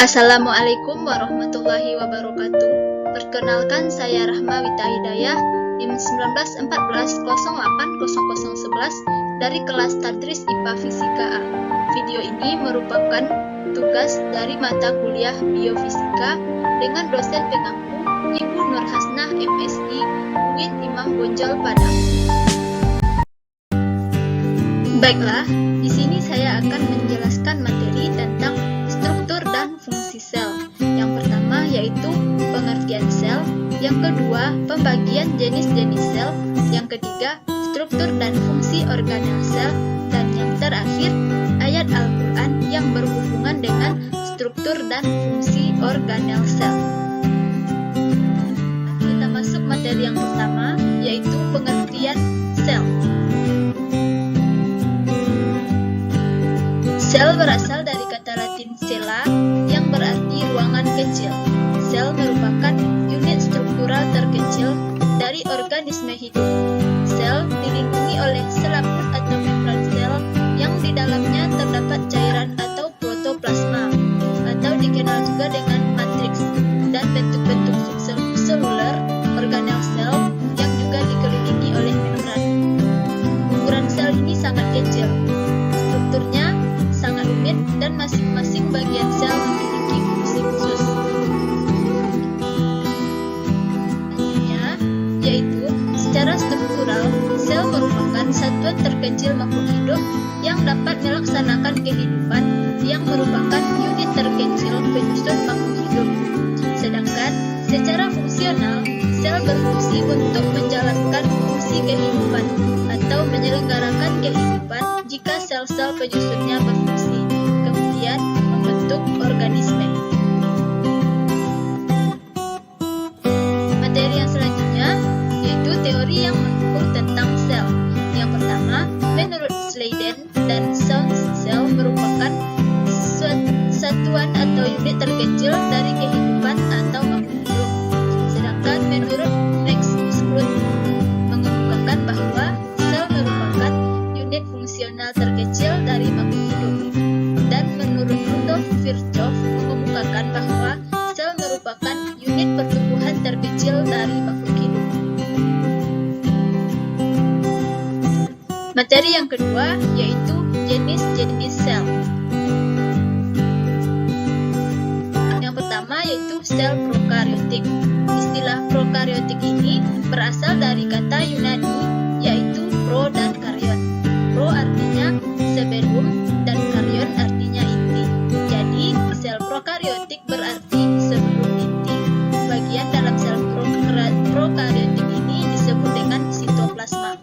Assalamualaikum warahmatullahi wabarakatuh. Perkenalkan, saya Rahma Wita Hidayah, NIM 1914080011 dari kelas Tadris IPA Fisika A. Video ini merupakan tugas dari mata kuliah Biofisika dengan dosen pengampu Ibu Nur Hasnah MSI UIN Imam Bonjol Padang. Baiklah, di sini saya akan menjelaskan materi tentang struktur dan fungsi sel. Yang pertama yaitu pengertian sel, yang kedua pembagian jenis-jenis sel, yang ketiga struktur dan fungsi organel sel, dan yang terakhir ayat Al-Quran yang berhubungan dengan struktur dan fungsi organel sel. Kita masuk materi yang pertama yaitu pengertian sel. Sel berasal dari kata Latin cella yang berarti ruangan kecil. Sel merupakan unit struktural terkecil dari organisme hidup. Sel dilindungi oleh selaput atau membran sel yang di dalamnya terdapat cairan atau protoplasma, atau dikenal juga dengan matriks, dan bentuk-bentuk subseluler organel sel yang juga dikelilingi oleh membran. Ukuran sel ini sangat kecil. Strukturnya sangat rumit dan masing-masing bagian sel memiliki fungsi khusus. Selanjutnya, yaitu secara struktural, sel merupakan satuan terkecil makhluk hidup yang dapat melaksanakan kehidupan, yang merupakan unit terkecil penyusun makhluk hidup. Sedangkan secara fungsional, sel berfungsi untuk menjalankan fungsi kehidupan atau menyelenggarakan kehidupan jika sel-sel penyusunnya berfungsi, kemudian membentuk organisme. Materi yang selanjutnya yaitu teori yang mengukur tentang sel. Yang pertama, menurut Schleiden dan Sons, sel merupakan satuan atau unit terkecil dari kehidupan atau makhluk hidup. Sedangkan menurut Max Schlutt mengemukakan bahwa sel merupakan unit fungsional terkecil dari makhluk hidup. Dan menurut Rudolf Virchow mengemukakan bahwa sel merupakan unit pertumbuhan terkecil dari makhluk hidup. Materi yang kedua yaitu jenis-jenis sel. Yang pertama yaitu sel prokariotik. Istilah prokariotik ini berasal dari kata Yunani yaitu pro dan karyon. Pro artinya sebelum dan karyon artinya inti. Jadi sel prokariotik berarti sebelum inti. Bagian dalam sel prokariotik ini disebut dengan sitoplasma.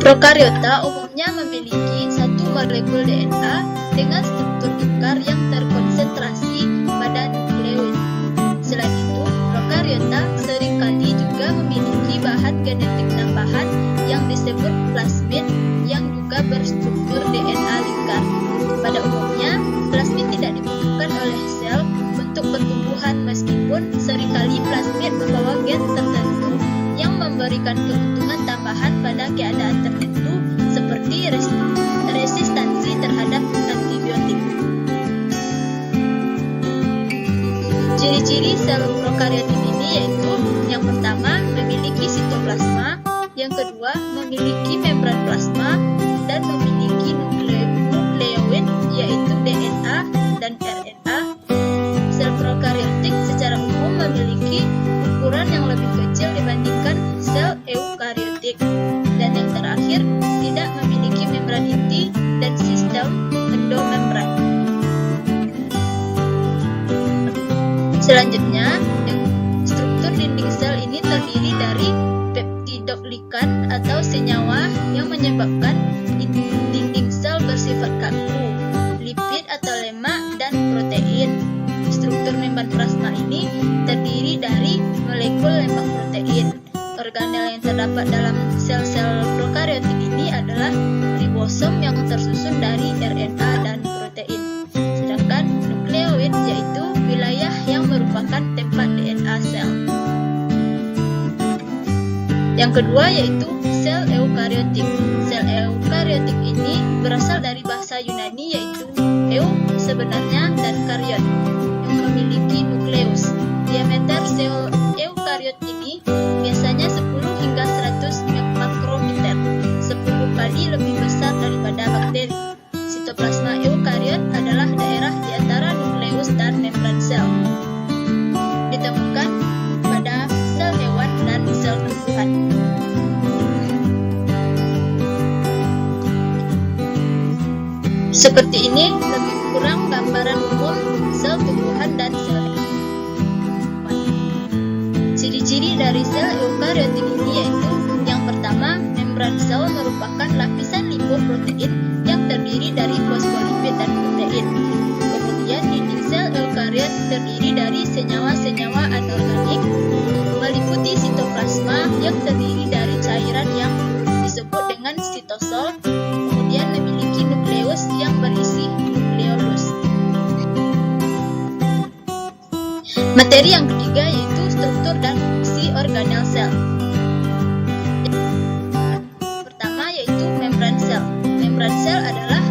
Prokariota umumnya memiliki satu molekul DNA dengan struktur ingar yang terkonsentrasi pada nukleoid. Selain itu, prokariota seringkali juga memiliki bahan genetik tambahan yang disebut plasmid yang juga berstruktur DNA lingkar. Pada umumnya, plasmid tidak dibutuhkan oleh sel untuk pertumbuhan meskipun seringkali plasmid membawa gen tertentu yang memberikan keuntungan tambahan pada keadaan tertentu seperti resistansi terhadap antibiotik. Ciri-ciri sel prokariotik ini yaitu yang pertama memiliki sitoplasma, yang kedua memiliki membran plasma, dan memiliki nukleoid yaitu DNA dan RNA. Sel prokariotik secara umum memiliki ukuran yang lebih kecil dibandingkan sel eukariotik, dan yang terakhir tidak memiliki membran inti dan sistem endomembran. Selanjutnya, struktur dinding sel ini terdiri dari peptidoglikan atau senyawa yang menyebabkan dinding sel bersifat kaku, lipid atau lemak, dan protein. Struktur membran plasma ini terdiri dari molekul lemak protein. Organel yang terdapat dalam sel-sel prokariotik ini adalah ribosom yang tersusun dari RNA dan protein. Sedangkan nukleoid yaitu wilayah yang merupakan tempat DNA sel. Yang kedua yaitu sel eukariotik. Sel eukariotik Eukariotik ini berasal dari bahasa Yunani yaitu eu sebenarnya dan karyot yang memiliki nukleus. Diameter sel eukariot ini biasanya 10 hingga 100 makrometer, 10 kali lebih besar daripada bakteri. Sitoplasma eukariot adalah daerah di antara nukleus dan membran sel. Ditemukan pada sel hewan dan sel tumbuhan. Seperti ini lebih kurang gambaran umum sel tumbuhan dan sel hewan. Ciri-ciri dari sel eukariotik ini yaitu yang pertama, membran sel merupakan lapisan lipoprotein yang terdiri dari fosfolipid dan protein. Kemudian dinding sel eukariot terdiri dari senyawa-senyawa anorganik, meliputi sitoplasma yang terdiri dari cairan yang disebut dengan sitosol, kemudian memiliki nukleus yang berisi nukleolus. Materi yang ketiga yaitu struktur dan fungsi organel sel. Pertama yaitu membran sel. Membran sel adalah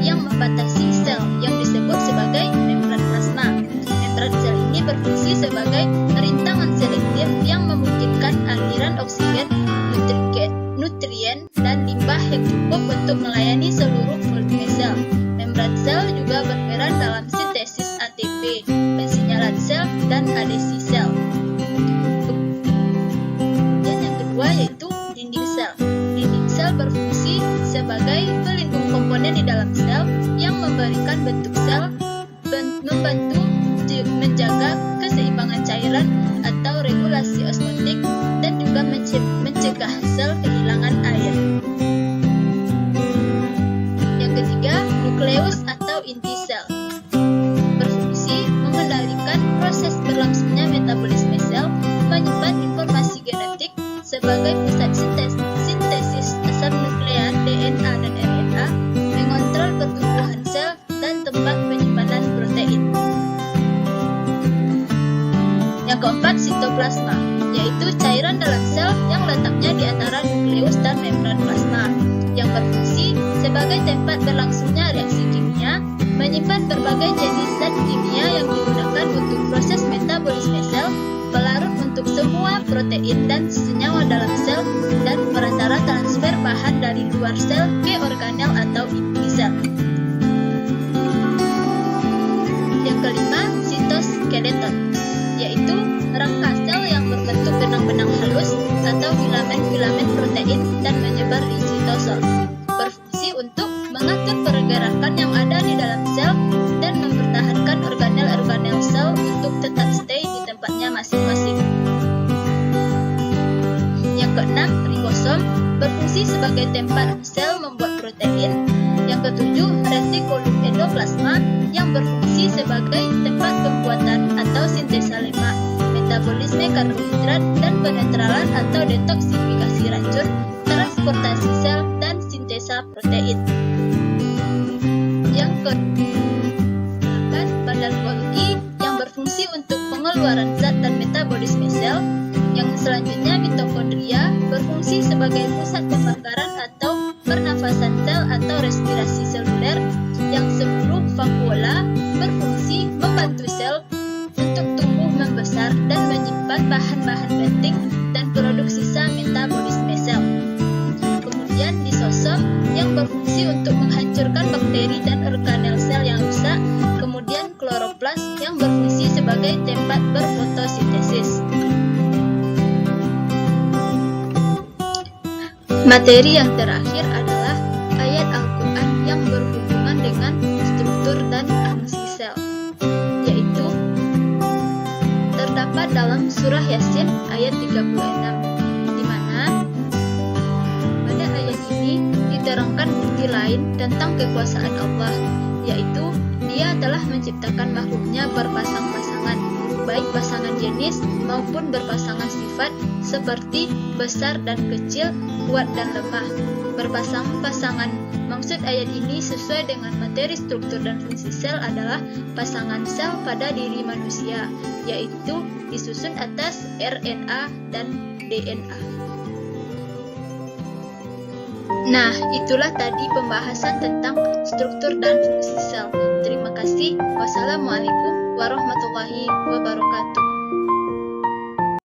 yang membatasi sel yang disebut sebagai membran plasma. Membran sel ini berfungsi sebagai rintangan selektif yang memungkinkan aliran oksigen, nutrien, dan limbah yang cukup untuk melayani seluruh volume sel. Membran sel juga berperan dalam sintesis ATP, pensinyalan sel, dan adesi sel. Kemudian yang kedua yaitu dinding sel. Dinding sel berfungsi sebagai pelindung komponen di dalam sel yang memberikan bentuk sel, membantu menjaga keseimbangan cairan atau regulasi osmotik, dan juga mencegah sel kehilangan air. Yang ketiga, nukleus atau inti sel. Berfungsi mengendalikan proses berlangsungnya metabolisme sel, menyimpan informasi genetik sebagai pusat sintesis asam nukleat DNA dan RNA, mengontrol pertumbuhan sel, dan tempat penyimpanan protein. Yang keempat, sitoplasma, yaitu cairan dalam sel yang letaknya di antara nukleus dan membran plasma, yang berfungsi sebagai tempat berlangsungnya reaksi kimia, menyimpan berbagai jenis zat kimia yang digunakan untuk proses metabolisme sel, pelarut untuk semua protein dan senyawa dalam sel, dan perantara transfer bahan dari luar sel ke organel atau inti sel. Yang kelima, sitoskeleton, yaitu rangka sel yang berbentuk benang-benang halus atau filamen-filamen protein dan menyebar di sitosol. Berfungsi untuk mengatur pergerakan yang ada di dalam sel dan mempertahankan organel-organel sel untuk tetap stay di tempatnya masing-masing. Yang keenam, ribosom, berfungsi sebagai tempat sel membuat protein. Yang ketujuh, retikulum endoplasma, yang berfungsi sebagai tempat pembuatan atau sintesa lemak, metabolisme karbohidrat, dan penetralan atau detoksifikasi racun, transportasi sel, dan sintesa protein. Yang ke-8, badan Golgi, yang berfungsi untuk pengeluaran zat dan metabolisme sel. Yang selanjutnya, mitokondria, berfungsi sebagai pusat pembakaran atau pernafasan sel atau respirasi seluler. Yang 10, vakuola, berfungsi membantu sel untuk tumbuh membesar dan menyimpan bahan-bahan penting dan produk sisa metabolisme sel. Kemudian lisosom, yang berfungsi untuk menghancurkan bakteri dan organel sel yang rusak. Kemudian kloroplas, yang berfungsi sebagai tempat berfotosintesis. Materi yang terakhir adalah ayat Al-Quran yang berhubungan dengan struktur dan fungsi sel, yaitu terdapat dalam surah Yasin ayat 36, di mana pada ayat ini diterangkan bukti lain tentang kekuasaan Allah, yaitu Dia telah menciptakan makhluknya berpasang-pasangan, baik pasangan jenis maupun berpasangan sifat, seperti besar dan kecil, kuat dan lemah. Berpasang-pasangan, maksud ayat ini sesuai dengan materi struktur dan fungsi sel adalah pasangan sel pada diri manusia, yaitu disusun atas RNA dan DNA. Nah, itulah tadi pembahasan tentang struktur dan fungsi sel. Terima kasih. Wassalamualaikum warahmatullahi wabarakatuh.